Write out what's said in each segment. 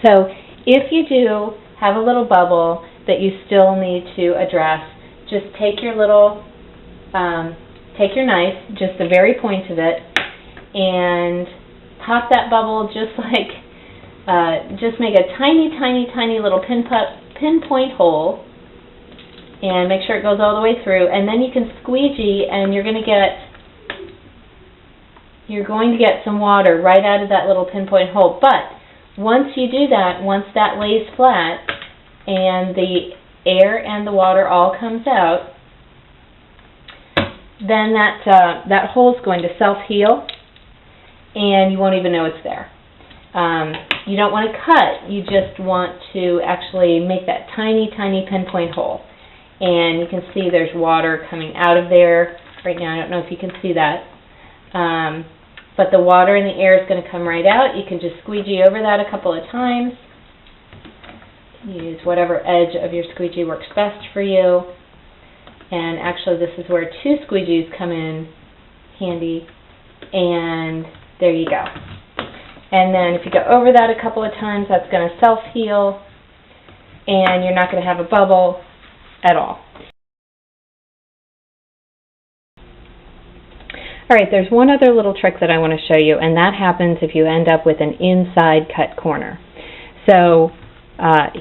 So if you do have a little bubble that you still need to address, just take your little, take your knife, just the very point of it, and pop that bubble just like, just make a tiny, tiny, tiny little pinpoint hole, and make sure it goes all the way through, and then you can squeegee, and you're going to get some water right out of that little pinpoint hole. But once you do that, once that lays flat and the air and the water all comes out, then that hole is going to self-heal, and you won't even know it's there. You don't want to cut, you just want to actually make that tiny, tiny pinpoint hole. And you can see there's water coming out of there. Right now I don't know if you can see that. But the water and the air is going to come right out. You can just squeegee over that a couple of times. Use whatever edge of your squeegee works best for you. And actually this is where two squeegees come in handy. And there you go. And then if you go over that a couple of times, that's going to self-heal, and you're not going to have a bubble at all. Alright, there's one other little trick that I want to show you, and that happens if you end up with an inside cut corner. So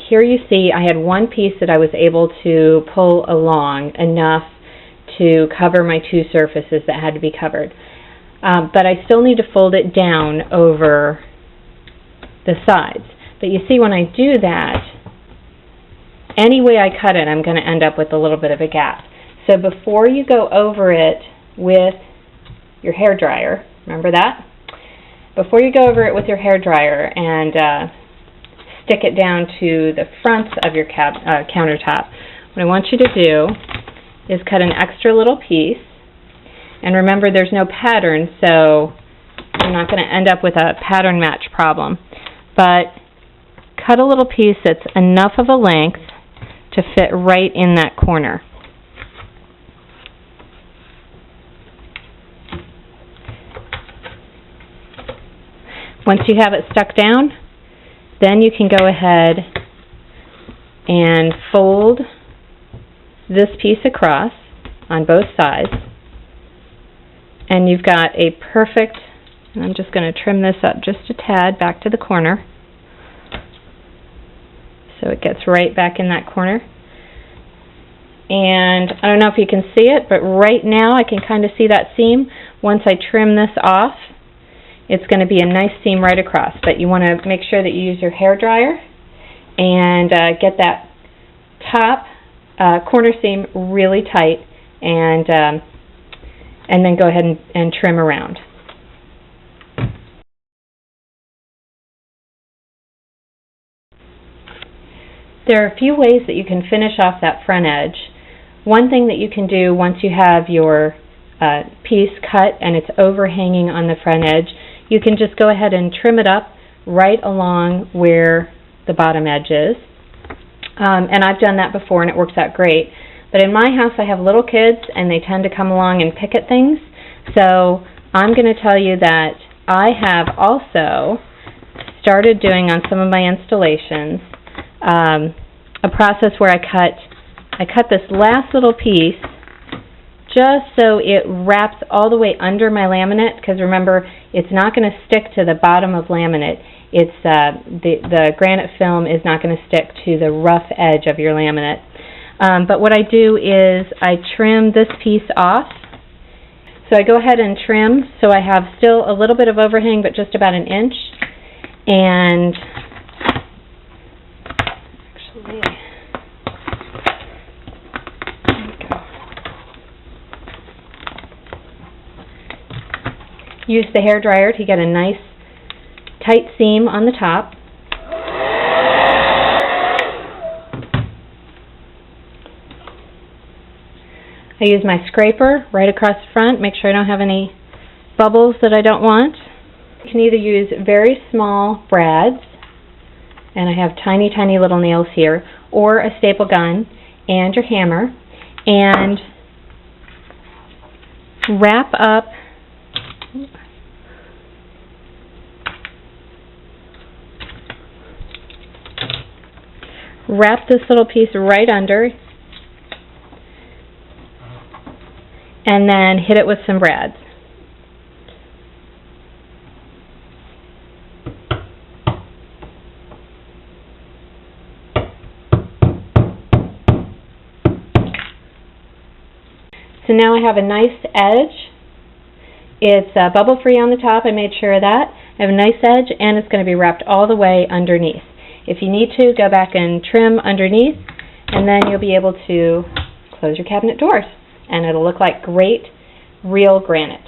here you see I had one piece that I was able to pull along enough to cover my two surfaces that had to be covered. But I still need to fold it down over the sides. But you see when I do that, any way I cut it, I'm going to end up with a little bit of a gap. So before you go over it with your hair dryer, remember that? Before you go over it with your hair dryer and stick it down to the front of your countertop, what I want you to do is cut an extra little piece. And remember, there's no pattern, so you're not going to end up with a pattern match problem. But cut a little piece that's enough of a length to fit right in that corner. Once you have it stuck down, then you can go ahead and fold this piece across on both sides. And you've got a perfect, and I'm just going to trim this up just a tad back to the corner so it gets right back in that corner. And I don't know if you can see it, but right now I can kind of see that seam. Once I trim this off, it's going to be a nice seam right across. But you want to make sure that you use your hair dryer and get that top corner seam really tight, and then go ahead and trim around. There are a few ways that you can finish off that front edge. One thing that you can do once you have your piece cut and it's overhanging on the front edge, you can just go ahead and trim it up right along where the bottom edge is. And I've done that before and it works out great. But in my house I have little kids and they tend to come along and pick at things. So I'm going to tell you that I have also started doing on some of my installations a process where I cut this last little piece just so it wraps all the way under my laminate, because remember, it's not going to stick to the bottom of laminate. It's the granite film is not going to stick to the rough edge of your laminate. But what I do is I trim this piece off. So I go ahead and trim so I have still a little bit of overhang, but just about an inch. And actually, there we go. Use the hair dryer to get a nice tight seam on the top. I use my scraper right across the front, make sure I don't have any bubbles that I don't want. You can either use very small brads, and I have tiny, tiny little nails here, or a staple gun and your hammer, and wrap up wrap this little piece right under, and then hit it with some brads. So now I have a nice edge. It's bubble free on the top, I made sure of that. I have a nice edge, and it's going to be wrapped all the way underneath. If you need to, go back and trim underneath, and then you'll be able to close your cabinet doors, and it'll look like great real granite.